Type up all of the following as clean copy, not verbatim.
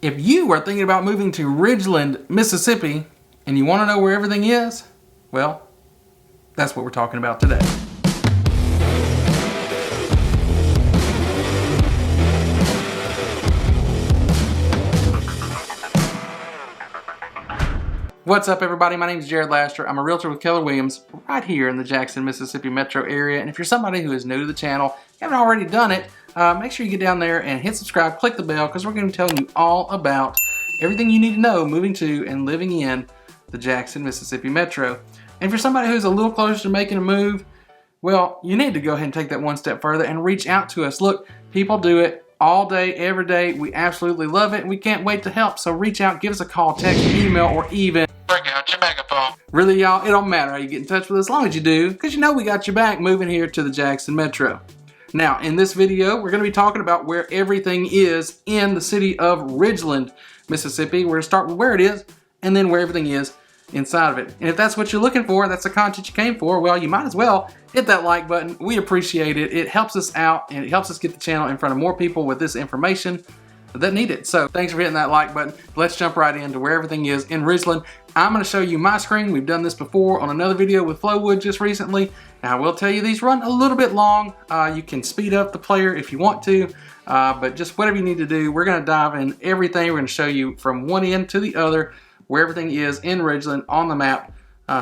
If you are thinking about moving to Ridgeland, Mississippi, and you want to know where everything is, well, that's what we're talking about today. What's up, everybody? My name is Jared Laster. I'm a realtor with Keller Williams right here in the Jackson, Mississippi metro area. And if you're somebody who is new to the channel, haven't already done it, make sure you get down there and hit subscribe, click the bell, because we're going to be telling you all about everything you need to know moving to and living in the Jackson, Mississippi metro. And if you're somebody who's a little closer to making a move, well, you need to go ahead and take that one step further and reach out to us. Look, people do it all day, every day. We absolutely love it, and we can't wait to help. So reach out, give us a call, text, email, or even bring out your megaphone. Really, y'all, it don't matter how you get in touch with us, as long as you do, because you know we got your back moving here to the Jackson Metro. Now, in this video, we're going to be talking about where everything is in the city of Ridgeland, Mississippi. We're going to start with where it is, and then where everything is inside of it. And if that's what you're looking for, that's the content you came for, well, you might as well hit that like button. We appreciate it. It helps us out, and it helps us get the channel in front of more people with this information that need it. So thanks for hitting that like button. Let's jump right into where everything is in Ridgeland. I'm going to show you my screen. We've done this before on another video with Flowwood just recently. Now I will tell you these run a little bit long. You can speed up the player if you want to, but just whatever you need to do. We're going to dive in everything. We're going to show you from one end to the other where everything is in Ridgeland on the map.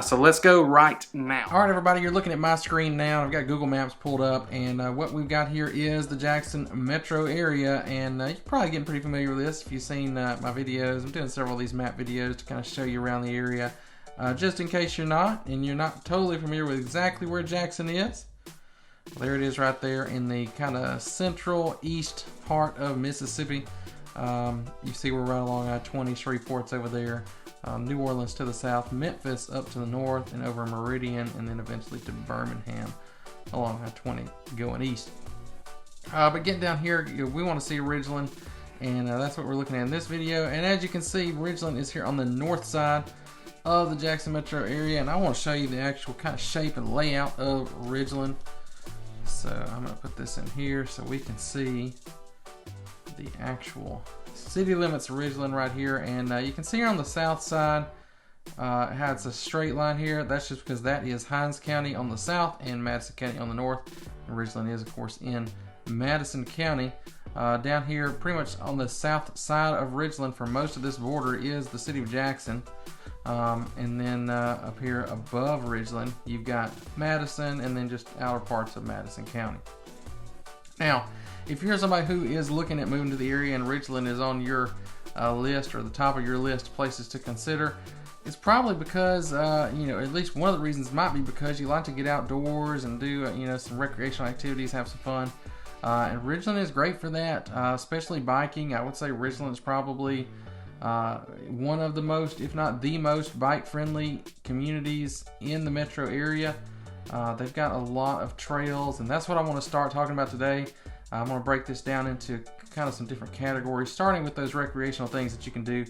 So let's go right now. All right, everybody, you're looking at my screen now. I've got Google Maps pulled up, and what we've got here is the Jackson metro area, and you're probably getting pretty familiar with this if you've seen my videos. I'm doing several of these map videos to kind of show you around the area. Just in case you're not, and you're not totally familiar with exactly where Jackson is, there it is right there in the kind of central east part of Mississippi. You see we're right along I-20, Shreveport's over there. New Orleans to the south, Memphis up to the north, and over Meridian, and then eventually to Birmingham along I-20 going east. But getting down here, we want to see Ridgeland, and that's what we're looking at in this video. And as you can see, Ridgeland is here on the north side of the Jackson metro area, and I want to show you the actual kind of shape and layout of Ridgeland. So I'm going to put this in here so we can see the actual city limits of Ridgeland right here, and you can see here on the south side how it's a straight line here. That's just because that is Hinds County on the south and Madison County on the north, and Ridgeland is of course in Madison County. Down here pretty much on the south side of Ridgeland for most of this border is the city of Jackson, and then up here above Ridgeland you've got Madison, and then just outer parts of Madison County. Now, if you're somebody who is looking at moving to the area and Ridgeland is on your list, or the top of your list of places to consider, it's probably because, at least one of the reasons might be because you like to get outdoors and do, some recreational activities, have some fun. And Ridgeland is great for that, especially biking. I would say Ridgeland is probably one of the most, if not the most, bike-friendly communities in the metro area. They've got a lot of trails, and that's what I want to start talking about today. I'm going to break this down into kind of some different categories, starting with those recreational things that you can do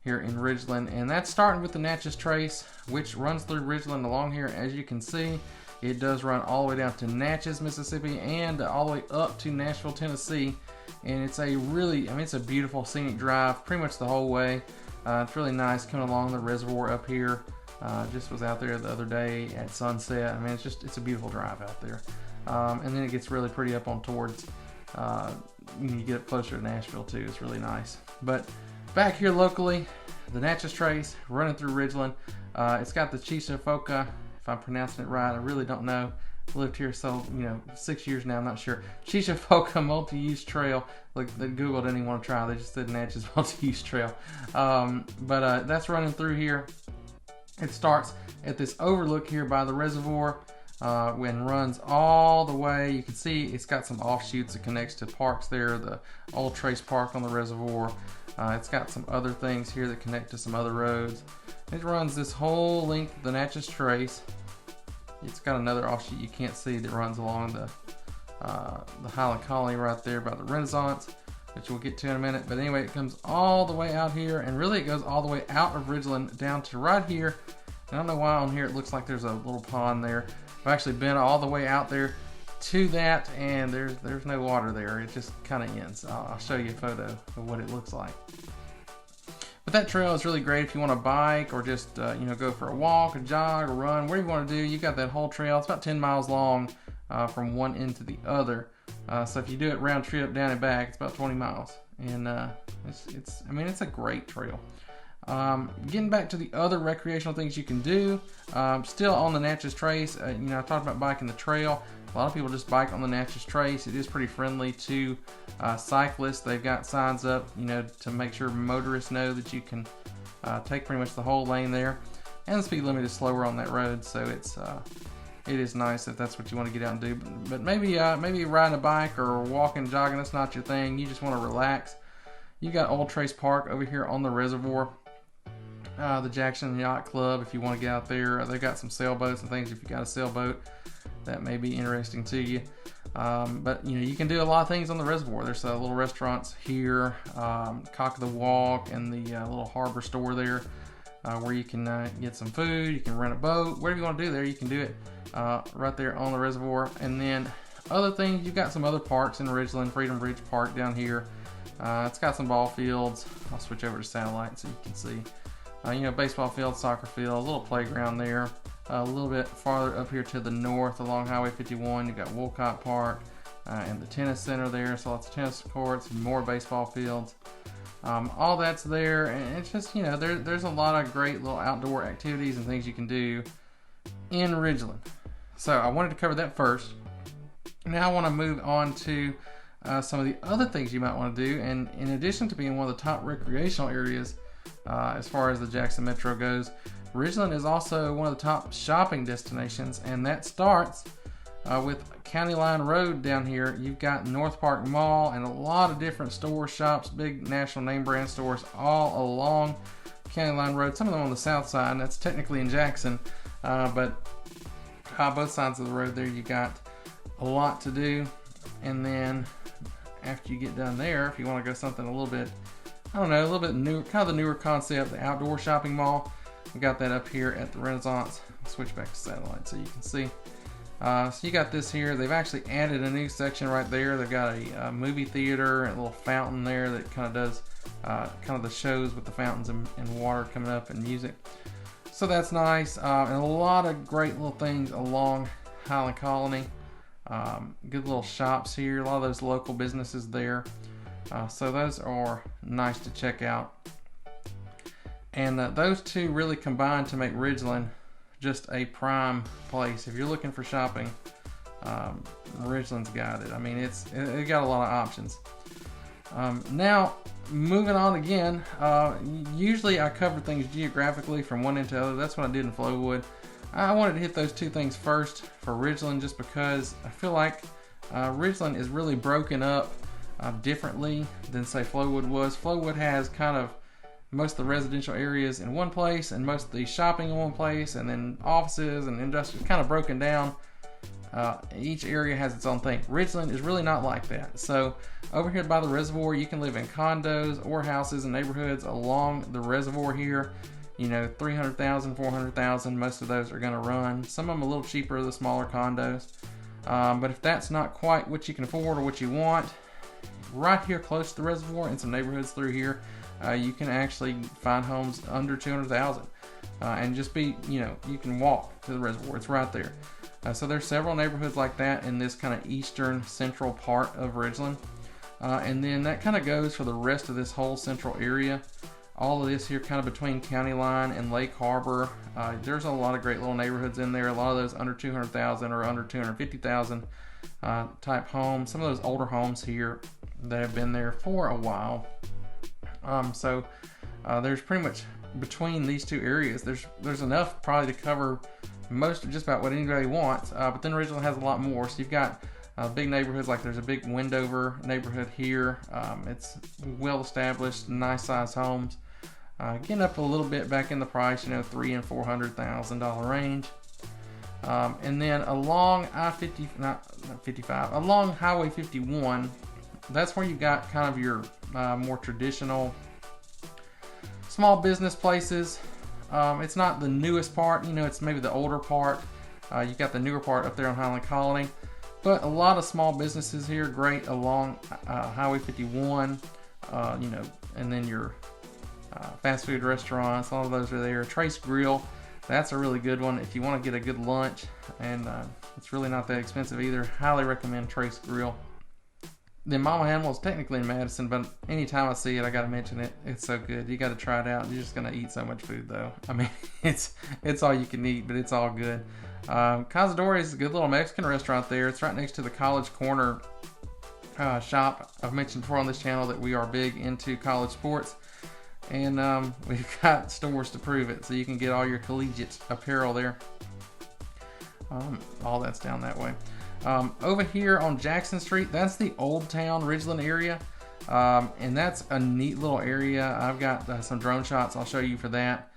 here in Ridgeland. And that's starting with the Natchez Trace, which runs through Ridgeland along here. As you can see, it does run all the way down to Natchez, Mississippi, and all the way up to Nashville, Tennessee. And it's a really, it's a beautiful scenic drive pretty much the whole way. It's really nice coming along the reservoir up here. Just was out there the other day at sunset. It's a beautiful drive out there. And then it gets really pretty up on towards, you get up closer to Nashville too. It's really nice. But back here locally, the Natchez Trace running through Ridgeland. It's got the Chisafoca, if I'm pronouncing it right. I really don't know. I've lived here 6 years now, I'm not sure. Chisafoca Multi-Use Trail. Look, they Googled, didn't even want to try. They just said Natchez Multi-Use Trail. But that's running through here. It starts at this overlook here by the reservoir, and runs all the way. You can see it's got some offshoots that connects to parks there, the Old Trace Park on the reservoir. It's got some other things here that connect to some other roads. It runs this whole length of the Natchez Trace. It's got another offshoot you can't see that runs along the Highland Colony right there by the Renaissance, which we'll get to in a minute. But anyway, it comes all the way out here, and really it goes all the way out of Ridgeland down to right here. I don't know why on here it looks like there's a little pond there. I've actually been all the way out there to that, and there's no water there. It just kind of ends. I'll show you a photo of what it looks like. But that trail is really great if you want to bike or just you know, go for a walk, a jog, or run, whatever you want to do. You got that whole trail. It's about 10 miles long from one end to the other. So if you do it round trip down and back, it's about 20 miles. And I mean, it's a great trail. Getting back to the other recreational things you can do, still on the Natchez Trace. You know, I talked about biking the trail. A lot of people just bike on the Natchez Trace. It is pretty friendly to cyclists. They've got signs up, you know, to make sure motorists know that you can take pretty much the whole lane there. And the speed limit is slower on that road, so it is nice if that's what you want to get out and do. But maybe riding a bike or walking, jogging, that's not your thing. You just want to relax. You got Old Trace Park over here on the reservoir. The Jackson Yacht Club, if you want to get out there. They've got some sailboats and things if you got a sailboat. That may be interesting to you. But you know, you can do a lot of things on the reservoir. There's little restaurants here, Cock of the Walk, and the little harbor store there, where you can get some food. You can rent a boat. Whatever you want to do there, you can do it right there on the reservoir. And then other things, you've got some other parks in Ridgeland. Freedom Bridge Park down here. It's got some ball fields. I'll switch over to satellite so you can see. You know, baseball field, soccer field, a little playground there. A little bit farther up here to the north along Highway 51, you got Wolcott Park and the tennis center there. So lots of tennis courts, more baseball fields. All that's there, and it's just, you know, there's a lot of great little outdoor activities and things you can do in Ridgeland. So I wanted to cover that first. Now I want to move on to some of the other things you might want to do. And in addition to being one of the top recreational areas as far as the Jackson Metro goes, Ridgeland is also one of the top shopping destinations, and that starts with County Line Road down here. You've got North Park Mall and a lot of different stores, shops, big national name brand stores all along County Line Road. Some of them on the south side, and that's technically in Jackson, but both sides of the road there you got a lot to do. And then after you get done there, if you want to go something a little bit, I don't know, a little bit new, kind of the newer concept, the outdoor shopping mall. We got that up here at the Renaissance. I'll switch back to satellite so you can see. So you got this here. They've actually added a new section right there. They've got a movie theater and a little fountain there that kind of does kind of the shows with the fountains and water coming up and music. So that's nice. And a lot of great little things along Highland Colony. Good little shops here. A lot of those local businesses there. So those are nice to check out. And those two really combine to make Ridgeland just a prime place. If you're looking for shopping, Ridgeland's got it. I mean, it got a lot of options. Now, moving on again, usually I cover things geographically from one end to the other. That's what I did in Flowwood. I wanted to hit those two things first for Ridgeland just because I feel like Ridgeland is really broken up differently than, say, Flowwood was. Flowwood has kind of most of the residential areas in one place and most of the shopping in one place, and then offices and industrial kind of broken down. Each area has its own thing. Ridgeland is really not like that. So over here by the reservoir, you can live in condos or houses and neighborhoods along the reservoir here. You know, 300,000, 400,000, most of those are going to run. Some of them a little cheaper, the smaller condos. But if that's not quite what you can afford or what you want, right here close to the reservoir in some neighborhoods through here, you can actually find homes under 200,000 and just be, you know, you can walk to the reservoir. It's right there. So there's several neighborhoods like that in this kind of eastern central part of Ridgeland. And then that kind of goes for the rest of this whole central area. All of this here kind of between County Line and Lake Harbor. There's a lot of great little neighborhoods in there. A lot of those under 200,000 or under 250,000 type homes. Some of those older homes here that have been there for a while. So there's pretty much between these two areas, there's enough probably to cover most of just about what anybody wants. But then Ridgeland has a lot more. So you've got big neighborhoods, like there's a big Wendover neighborhood here. It's well established, nice size homes. Getting up a little bit back in the price, you know, $300,000 and $400,000 range. And then along along Highway 51, that's where you got kind of your more traditional small business places. It's not the newest part, you know, it's maybe the older part. You got the newer part up there on Highland Colony, but a lot of small businesses here, great along Highway 51, you know, and then your fast food restaurants, all of those are there. Trace Grill, that's a really good one if you want to get a good lunch, and it's really not that expensive either. Highly recommend Trace Grill. Then Mama Animal is technically in Madison, but anytime I see it, I gotta mention it. It's so good. You gotta try it out. You're just gonna eat so much food, though. I mean, it's all you can eat, but it's all good. Cazadores is a good little Mexican restaurant there. It's right next to the College Corner shop. I've mentioned before on this channel that we are big into college sports, and we've got stores to prove it. So you can get all your collegiate apparel there. All that's down that way. Over here on Jackson Street, that's the Old Town Ridgeland area, and that's a neat little area. I've got some drone shots I'll show you for that.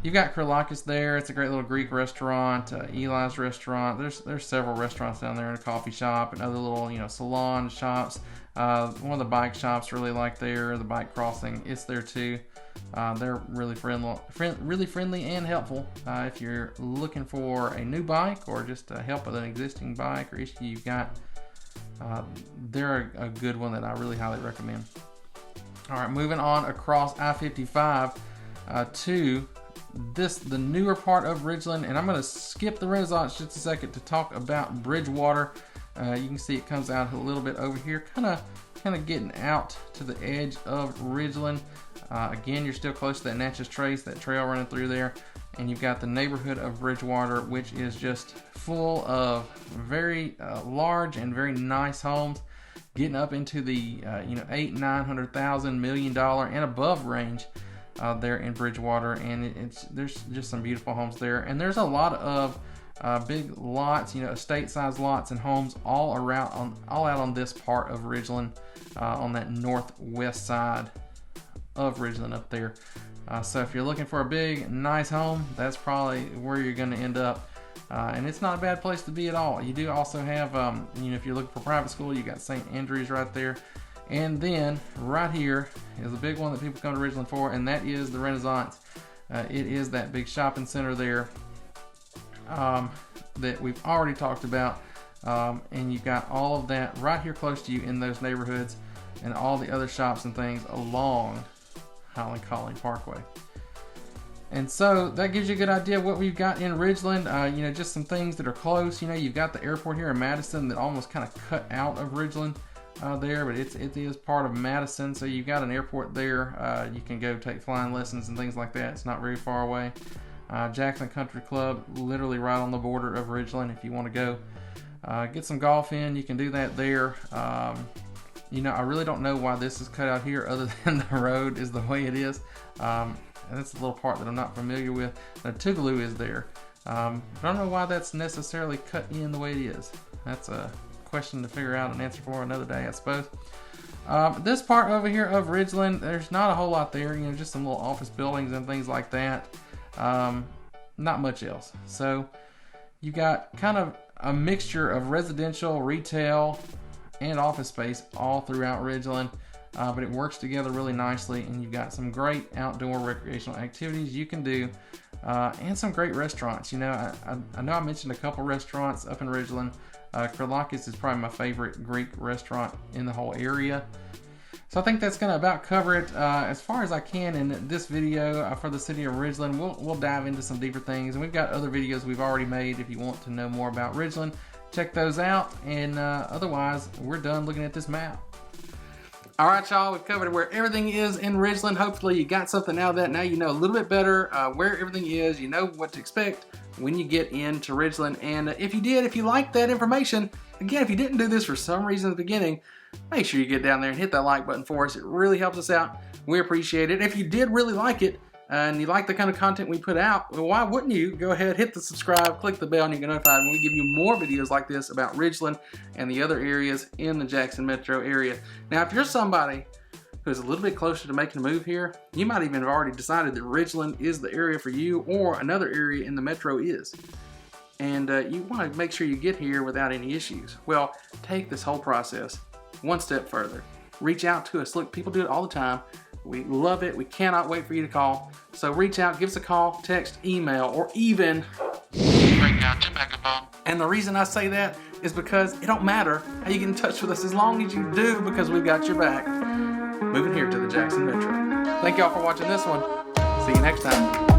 You've got Kurlakis there. It's a great little Greek restaurant, Eli's restaurant. There's several restaurants down there, and a coffee shop and other little salon shops. One of the bike shops really like there, the bike crossing, it's there too. They're really friendly and helpful. If you're looking for a new bike or just help with an existing bike or issue you've got, they're a good one that I really highly recommend. All right, moving on across I-55 to the newer part of Ridgeland, and I'm going to skip the Renaissance just a second to talk about Bridgewater. You can see it comes out a little bit over here, kind of getting out to the edge of Ridgeland. Again, you're still close to that Natchez Trace, that trail running through there, and you've got the neighborhood of Bridgewater, which is just full of very large and very nice homes, getting up into the $800,000, $900,000, $1 million and above range. There in Bridgewater, and there's just some beautiful homes there, and there's a lot of big lots, estate-sized lots and homes all out on this part of Ridgeland, on that northwest side of Ridgeland up there. So if you're looking for a big, nice home, that's probably where you're going to end up. And it's not a bad place to be at all. You do also have, if you're looking for private school, you got St. Andrews right there. And then right here is a big one that people come to Ridgeland for, and that is the Renaissance. It is that big shopping center there that we've already talked about, and you've got all of that right here close to you in those neighborhoods, and all the other shops and things along Highland Colony Parkway. And so that gives you a good idea of what we've got in Ridgeland. Just some things that are close. You've got the airport here in Madison that almost kind of cut out of Ridgeland there, but it is part of Madison, so you've got an airport there. You can go take flying lessons and things like that. It's not very far away. Jackson Country Club, literally right on the border of Ridgeland. If you want to go get some golf in, you can do that there. I really don't know why this is cut out here other than the road is the way it is. And that's a little part that I'm not familiar with. The Tougaloo is there. I don't know why that's necessarily cut in the way it is. That's a question to figure out and answer for another day, I suppose. This part over here of Ridgeland, there's not a whole lot there, just some little office buildings and things like that. Not much else. So you got kind of a mixture of residential, retail, and office space all throughout Ridgeland, but it works together really nicely, and you've got some great outdoor recreational activities you can do, and some great restaurants. I know I mentioned a couple restaurants up in Ridgeland. Kurlakis is probably my favorite Greek restaurant in the whole area. So I think that's going to about cover it as far as I can in this video for the city of Ridgeland. We'll dive into some deeper things, and we've got other videos we've already made if you want to know more about Ridgeland. Check those out, and otherwise, we're done looking at this map. All right, y'all, we've covered where everything is in Ridgeland. Hopefully you got something out of that. Now you know a little bit better where everything is. You know what to expect when you get into Ridgeland. And if you liked that information, again, if you didn't do this for some reason at the beginning, make sure you get down there and hit that like button for us. It really helps us out. We appreciate it. If you did really like it, and you like the kind of content we put out, well, why wouldn't you? Go ahead, hit the subscribe, click the bell, and you get notified when we give you more videos like this about Ridgeland and the other areas in the Jackson metro area. Now, if you're somebody who's a little bit closer to making a move here, you might even have already decided that Ridgeland is the area for you, or another area in the metro is. And you want to make sure you get here without any issues. Well, take this whole process one step further. Reach out to us. Look, people do it all the time. We love it. We cannot wait for you to call. So reach out, give us a call, text, email, or even bring out your megaphone. And the reason I say that is because it don't matter how you get in touch with us as long as you do, because we've got your back. Moving here to the Jackson Metro. Thank y'all for watching this one. See you next time.